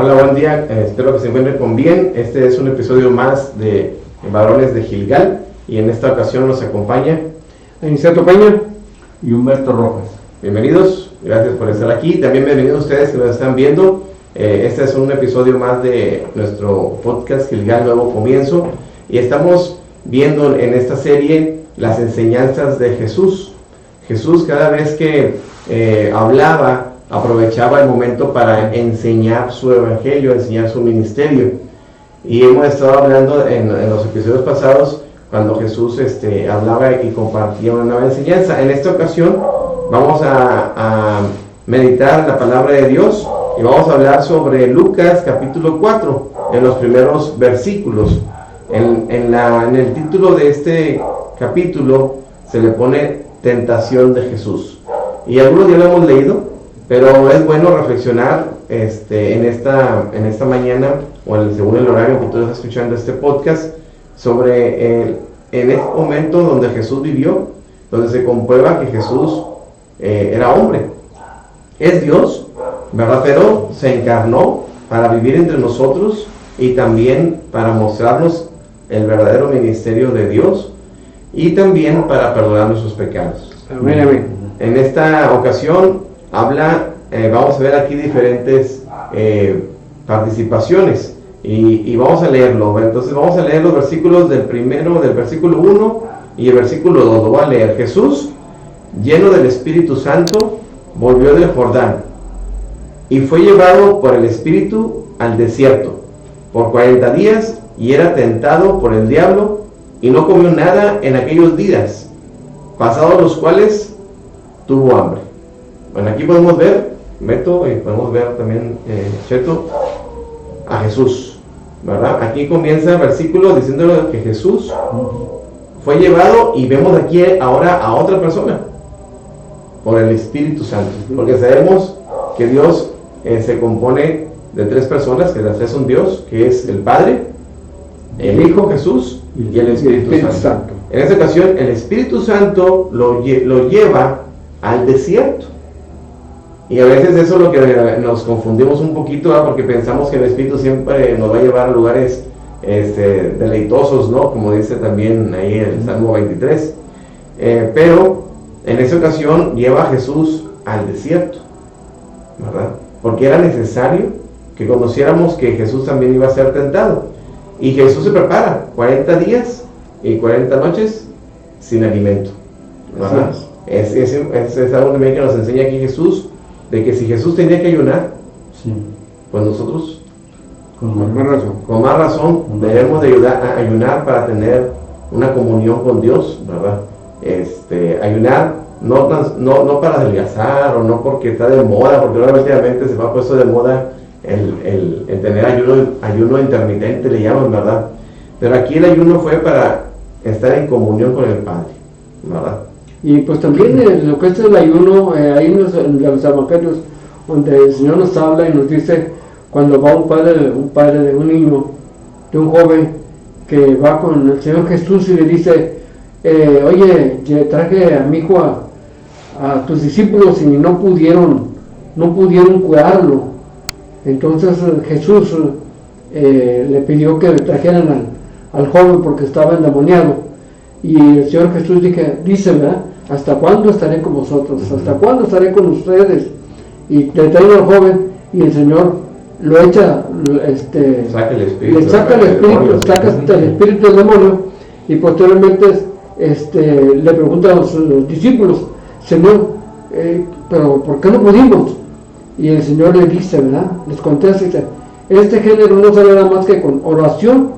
Hola, buen día, espero que se encuentren con bien. Este es un episodio más de Varones de Gilgal y en esta ocasión nos acompaña Aniceto Peña y Humberto Rojas. Bienvenidos, gracias por estar aquí. También bienvenidos a ustedes que nos están viendo. Este es un episodio más de nuestro podcast Gilgal Nuevo Comienzo y estamos viendo en esta serie las enseñanzas de Jesús. Jesús cada vez que hablaba, aprovechaba el momento para enseñar su evangelio, enseñar su ministerio. Y hemos estado hablando en los episodios pasados cuando Jesús hablaba y compartía una nueva enseñanza. En esta ocasión vamos a meditar la palabra de Dios y vamos a hablar sobre Lucas capítulo 4 en los primeros versículos. En el título de este capítulo se le pone Tentación de Jesús. Y algunos ya lo hemos leído, pero es bueno reflexionar en esta mañana o según el horario que tú estás escuchando este podcast sobre en este momento donde Jesús vivió, donde se comprueba que Jesús era hombre, es Dios, ¿verdad? Pero se encarnó para vivir entre nosotros y también para mostrarnos el verdadero ministerio de Dios y también para perdonar nuestros pecados. Amén, amén. En esta ocasión vamos a ver aquí diferentes participaciones y vamos a leerlo. Entonces vamos a leer los versículos del versículo 1 y el versículo 2. Lo voy a leer. Jesús, lleno del Espíritu Santo, volvió del Jordán y fue llevado por el Espíritu al desierto por 40 días y era tentado por el diablo y no comió nada en aquellos días, pasados los cuales tuvo hambre. Bueno, aquí podemos ver, Beto, y podemos ver también, Cheto, a Jesús, ¿verdad? Aquí comienza el versículo diciéndole que Jesús fue llevado y vemos aquí ahora a otra persona por el Espíritu Santo, porque sabemos que Dios se compone de tres personas, que las tres son Dios, que es el Padre, el Hijo Jesús y el Espíritu Santo. En esta ocasión el Espíritu Santo lo lleva al desierto. Y a veces eso es lo que nos confundimos un poquito, ¿verdad? Porque pensamos que el Espíritu siempre nos va a llevar a lugares deleitosos, ¿no? Como dice también ahí en el Salmo 23. Pero en esa ocasión lleva a Jesús al desierto, ¿verdad? Porque era necesario que conociéramos que Jesús también iba a ser tentado. Y Jesús se prepara 40 días y 40 noches sin alimento, ¿verdad? Es algo también que nos enseña aquí Jesús, de que si Jesús tenía que ayunar, Sí. pues nosotros Con más razón debemos de ayunar para tener una comunión con Dios, ¿verdad? Ayunar no para adelgazar o no porque está de moda, porque ahora últimamente se ha puesto de moda el tener ayuno intermitente, le llaman, ¿verdad? Pero aquí el ayuno fue para estar en comunión con el Padre, ¿verdad? Y pues también lo que es el ayuno, hay en los evangelios donde el Señor nos habla y nos dice cuando va un padre de un niño, de un joven que va con el Señor Jesús y le dice, oye, traje a mi hijo a tus discípulos y no pudieron curarlo. Entonces Jesús le pidió que trajeran al joven porque estaba endemoniado. Y el Señor Jesús dice, ¿verdad? ¿Hasta cuándo estaré con vosotros? ¿Hasta cuándo estaré con ustedes? Y le traen al joven y el Señor lo echa, saca el espíritu, le saca el espíritu del demonio y posteriormente le pregunta a los discípulos, Señor, pero ¿por qué no pudimos? Y el Señor le dice, ¿verdad? Les contesta, dice, este género no se nada más que con oración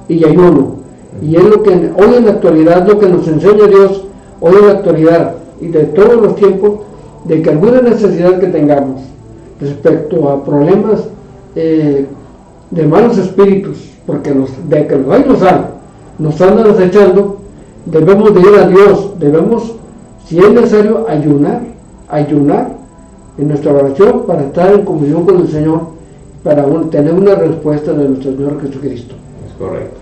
y ayuno. Y es lo que hoy en la actualidad, lo que nos enseña Dios, hoy en la actualidad y de todos los tiempos, de que alguna necesidad que tengamos respecto a problemas de malos espíritus, porque de que los hay nos andan acechando, debemos de ir a Dios, debemos, si es necesario, ayunar en nuestra oración para estar en comunión con el Señor, para tener una respuesta de nuestro Señor Jesucristo. Es correcto.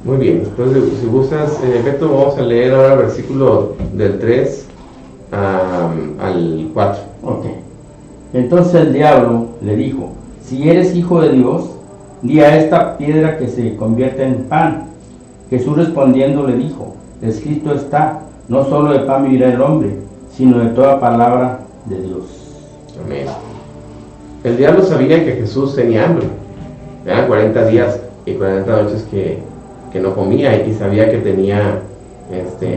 Muy bien, entonces si gustas, Beto, vamos a leer ahora el versículo del 3 al 4. Ok. Entonces el diablo le dijo, si eres hijo de Dios, di a esta piedra que se convierta en pan. Jesús respondiendo le dijo, escrito está, no solo de pan vivirá el hombre, sino de toda palabra de Dios. Amén. El diablo sabía que Jesús tenía hambre. Eran 40 días y 40 noches que no comía y sabía que tenía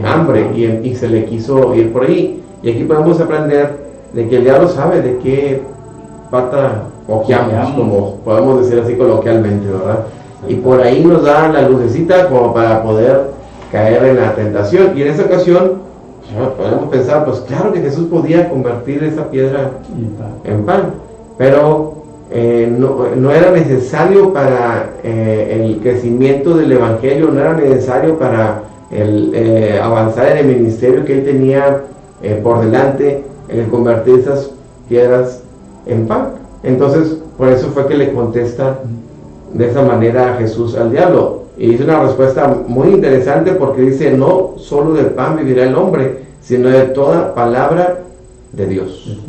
hambre y se le quiso ir por ahí. Y aquí podemos aprender de que el diablo sabe de qué pata ojeamos, como podemos decir así coloquialmente, ¿verdad? Y por ahí nos da la lucecita como para poder caer en la tentación. Y en esa ocasión podemos pensar, pues claro que Jesús podía convertir esa piedra en pan, pero no era necesario para el crecimiento del evangelio, no era necesario para el avanzar en el ministerio que él tenía por delante, el convertir esas piedras en pan. Entonces, por eso fue que le contesta de esa manera a Jesús al diablo. Y hizo una respuesta muy interesante porque dice, no solo del pan vivirá el hombre, sino de toda palabra de Dios.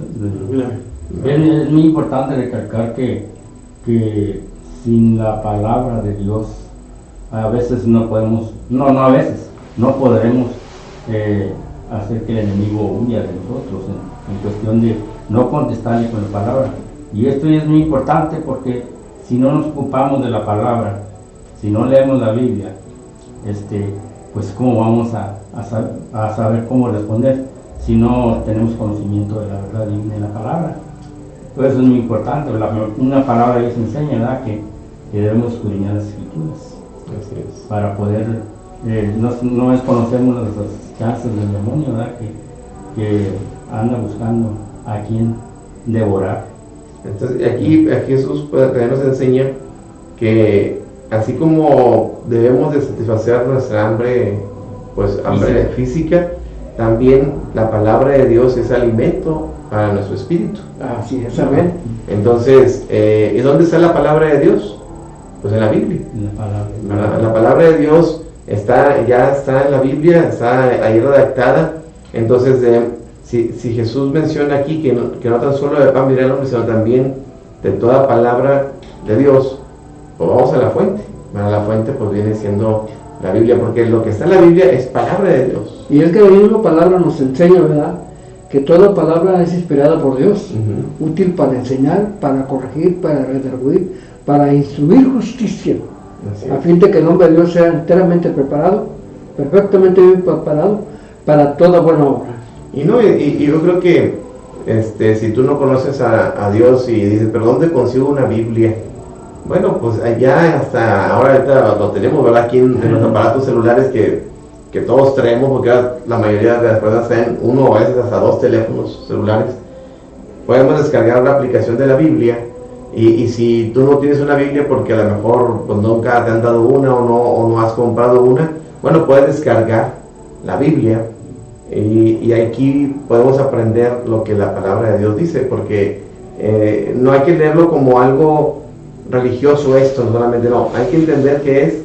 Es muy importante recalcar que sin la palabra de Dios a veces no podemos, no podremos hacer que el enemigo huya de nosotros en cuestión de no contestarle con la palabra. Y esto es muy importante porque si no nos ocupamos de la palabra, si no leemos la Biblia, pues cómo vamos a saber cómo responder si no tenemos conocimiento de la verdad y de la palabra. Pues eso es muy importante. Una palabra Dios enseña, ¿verdad? Que debemos escudriñar las escrituras. Así es. Para poder, no desconocemos las chances del demonio, ¿verdad? Que anda buscando a quien devorar. Entonces aquí Jesús también nos enseña que así como debemos de satisfacer nuestra hambre, pues hambre física, también la palabra de Dios es alimento para nuestro espíritu. Así es, amén. Entonces, ¿y dónde está la palabra de Dios? Pues en la Biblia. La palabra de Dios ya está en la Biblia, está ahí redactada. Entonces, si Jesús menciona aquí que no tan solo de pan vivirá el hombre, sino también de toda palabra de Dios, pues vamos a la fuente. La fuente pues viene siendo la Biblia, porque lo que está en la Biblia es palabra de Dios. Y es que la misma palabra nos enseña, ¿verdad?, que toda palabra es inspirada por Dios, útil para enseñar, para corregir, para redarguir, para instruir justicia, a fin de que el hombre de Dios sea enteramente preparado, perfectamente bien preparado para toda buena obra. Y yo creo que si tú no conoces a Dios y dices, pero ¿dónde consigo una Biblia? Bueno, pues allá hasta ahora lo tenemos, ¿verdad? Aquí en los aparatos celulares que todos traemos, porque la mayoría de las personas tienen uno o a veces hasta 2 teléfonos celulares. Podemos descargar la aplicación de la Biblia y si tú no tienes una Biblia porque a lo mejor pues, nunca te han dado una o no has comprado una, bueno, puedes descargar la Biblia y aquí podemos aprender lo que la palabra de Dios dice, porque no hay que leerlo como algo religioso esto, solamente no, hay que entender que es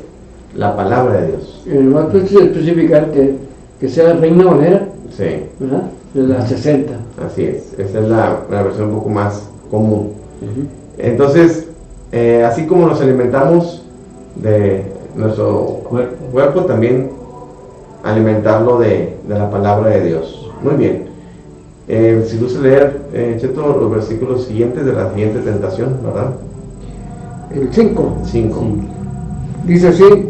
la palabra de Dios. No hay que especificar que sea Reina Valera, sí, ¿verdad?, de las 60. Así es, esa es la versión un poco más común. Entonces, así como nos alimentamos de nuestro cuerpo, también alimentarlo de la palabra de Dios. Muy bien. Si gusta leer, Cheto, los versículos siguientes de la siguiente tentación, ¿verdad? El 5. 5. Dice así: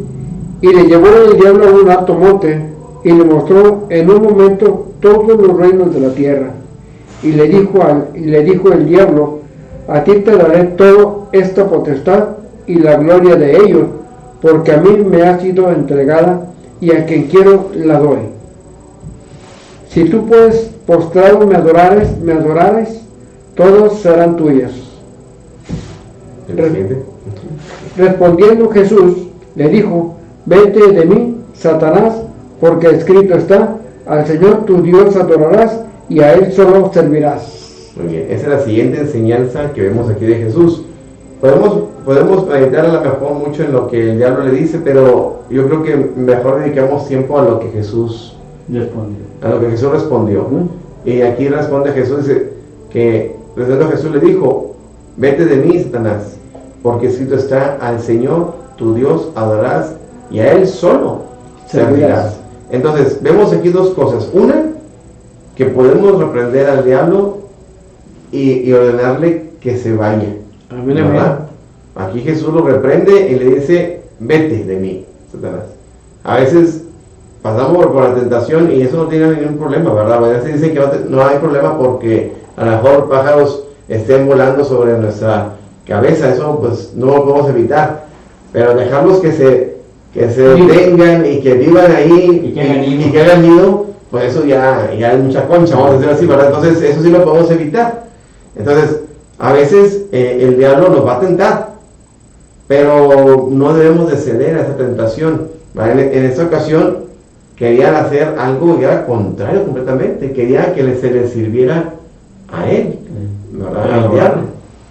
y le llevó el diablo a un alto monte, y le mostró en un momento todos los reinos de la tierra. Y le dijo el diablo: a ti te daré toda esta potestad y la gloria de ellos, porque a mí me ha sido entregada, y a quien quiero la doy. Si tú pues postrado me adorares, todos serán tuyas. Respondiendo Jesús, le dijo: vete de mí, Satanás, porque escrito está: al Señor tu Dios adorarás y a Él solo servirás. Muy bien, esa es la siguiente enseñanza que vemos aquí de Jesús. Podemos meditar a lo mejor mucho en lo que el diablo le dice, pero yo creo que mejor dedicamos tiempo a lo que Jesús respondió. Y aquí responde Jesús, dice que Jesús le dijo: vete de mí, Satanás, porque escrito está, al Señor tu Dios adorarás y a Él solo servirás. Entonces, vemos aquí dos cosas. Una, que podemos reprender al diablo y ordenarle que se vaya. Amén, ¿verdad? Aquí Jesús lo reprende y le dice, vete de mí, Satanás. A veces pasamos por la tentación y eso no tiene ningún problema, ¿verdad? A veces dicen que no hay problema porque a lo mejor pájaros estén volando sobre nuestra cabeza, eso pues no lo podemos evitar, pero dejarlos que se detengan y que vivan ahí y que hagan nido, pues eso ya es mucha concha, vamos a decir así, ¿verdad? Entonces eso sí lo podemos evitar. Entonces a veces el diablo nos va a tentar, pero no debemos de ceder a esa tentación. En esta ocasión querían hacer algo ya contrario completamente, quería que se les sirviera a él, ¿verdad? Al diablo,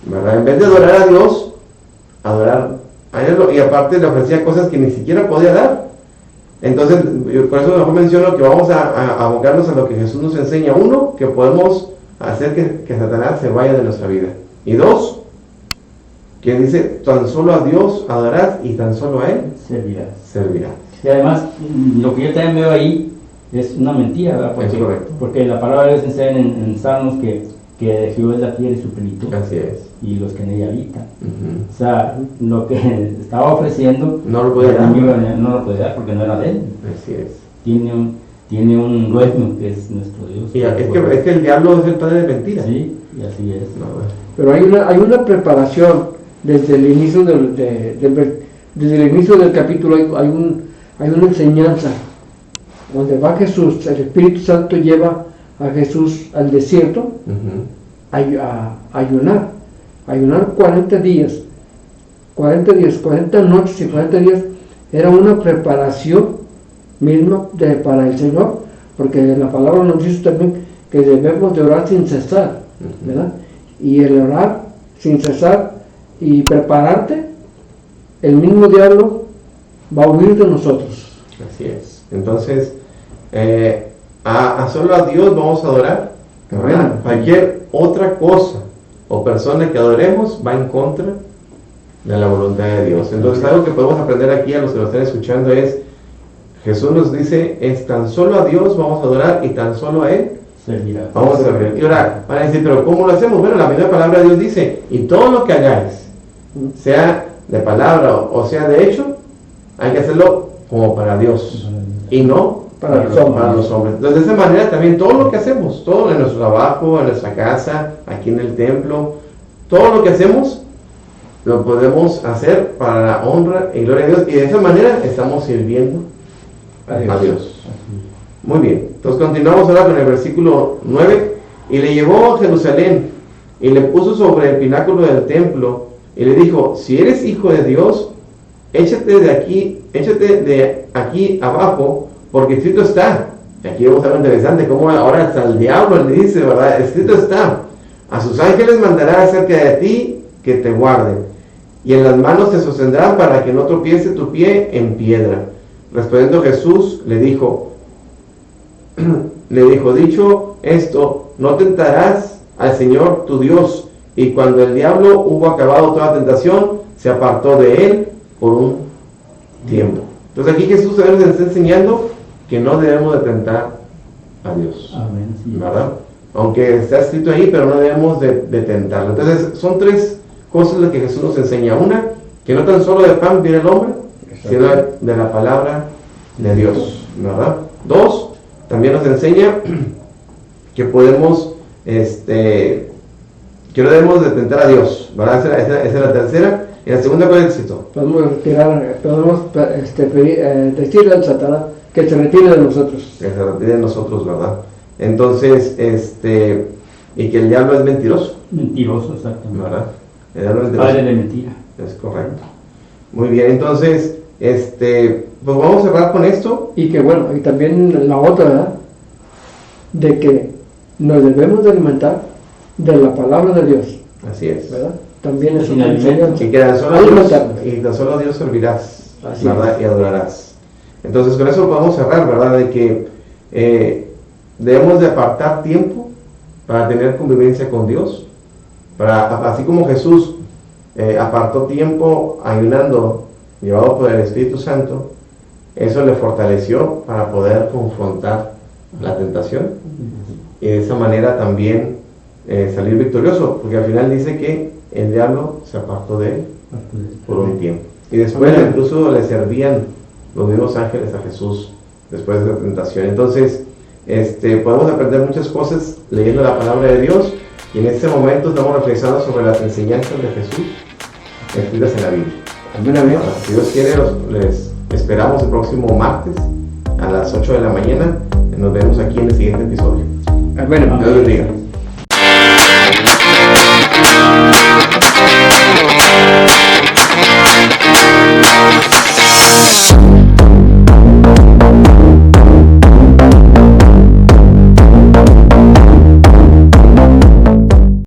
¿verdad? En vez de adorar a Dios, adorar a él, y aparte le ofrecía cosas que ni siquiera podía dar. Entonces, por eso mejor menciono que vamos a abocarnos a lo que Jesús nos enseña. Uno, que podemos hacer que Satanás se vaya de nuestra vida. Y dos, que dice, tan solo a Dios adorarás y tan solo a Él servirás. Y además, lo que yo también veo ahí es una mentira, ¿verdad? Porque la palabra de Dios enseña en Salmos que de Jehová es la tierra y su plenitud. Así es. Y los que en ella habitan. O sea, lo que estaba ofreciendo, no lo podía dar. No lo podía dar porque no era de él. Así es. Tiene un dueño que es nuestro Dios. Y es que el diablo es el padre de mentiras. Sí, y así es. Pero hay una preparación desde el inicio desde el inicio del capítulo. Hay una enseñanza donde va Jesús, el Espíritu Santo lleva a Jesús al desierto a ayunar 40 días, 40 noches y 40 días. Era una preparación misma para el Señor, porque la palabra nos dice también que debemos de orar sin cesar, ¿verdad? Y el orar sin cesar y prepararte, el mismo diablo va a huir de nosotros. Así es. Entonces, solo a Dios vamos a adorar, ¿verdad? Cualquier otra cosa o persona que adoremos va en contra de la voluntad de Dios. Entonces, algo que podemos aprender aquí a los que lo están escuchando es, Jesús nos dice, es tan solo a Dios vamos a adorar y tan solo a Él vamos a servir y orar. Van a decir, pero ¿cómo lo hacemos? Bueno, la misma palabra de Dios dice, y todo lo que hagáis, sea de palabra o sea de hecho, hay que hacerlo como para Dios y no para los hombres. Entonces, de esa manera también todo lo que hacemos, todo en nuestro trabajo, en nuestra casa, aquí en el templo, todo lo que hacemos lo podemos hacer para la honra y gloria de Dios, y de esa manera estamos sirviendo a Dios. Muy bien, entonces continuamos ahora con el versículo 9. Y le llevó a Jerusalén y le puso sobre el pináculo del templo y le dijo, si eres hijo de Dios, échate de aquí abajo, porque escrito está. Aquí vamos a ver interesante cómo ahora hasta el diablo le dice, ¿verdad? Escrito está, a sus ángeles mandará acerca de ti que te guarden, y en las manos te sostendrán para que no tropiece tu pie en piedra. Respondiendo Jesús le dijo, dicho esto, no tentarás al Señor tu Dios. Y cuando el diablo hubo acabado toda tentación, se apartó de él por un tiempo. Entonces aquí Jesús nos está enseñando que no debemos de tentar a Dios. Amén, sí. ¿Verdad? Aunque está escrito ahí, pero no debemos de tentarlo. Entonces son tres cosas las que Jesús nos enseña. Una, que no tan solo de pan vive el hombre, sino de la palabra de Dios, ¿verdad? Dos, también nos enseña que podemos, que no debemos de tentar a Dios, ¿verdad? Esa es la tercera. Y la segunda, ¿cuál es el éxito? Podemos decirle al Satanás que se retire de nosotros. Que se retire de nosotros, ¿verdad? Entonces, y que el diablo es mentiroso. Mentiroso, exactamente. ¿Verdad? El diablo es mentiroso. Padre de mentira. Es correcto. Muy bien, entonces, pues vamos a cerrar con esto. Y que bueno, y también la otra, ¿verdad? De que nos debemos de alimentar de la palabra de Dios. Así es. ¿Verdad? También es una enseñanza. Y que tan solo a Dios servirás, así ¿verdad? Es. Y adorarás. Entonces, con eso podemos cerrar, ¿verdad? De que debemos de apartar tiempo para tener convivencia con Dios Así como Jesús apartó tiempo ayunando, llevado por el Espíritu Santo, eso le fortaleció para poder confrontar la tentación y de esa manera también salir victorioso, porque al final dice que el diablo se apartó de él por un tiempo. Y después incluso le servían los mismos ángeles a Jesús después de la tentación. Entonces, podemos aprender muchas cosas leyendo la palabra de Dios, y en este momento estamos reflexionando sobre las enseñanzas de Jesús escritas en la Biblia. Amén. Si Dios quiere, les esperamos el próximo martes a las 8 de la mañana. Nos vemos aquí en el siguiente episodio. Amén. Dios bendiga.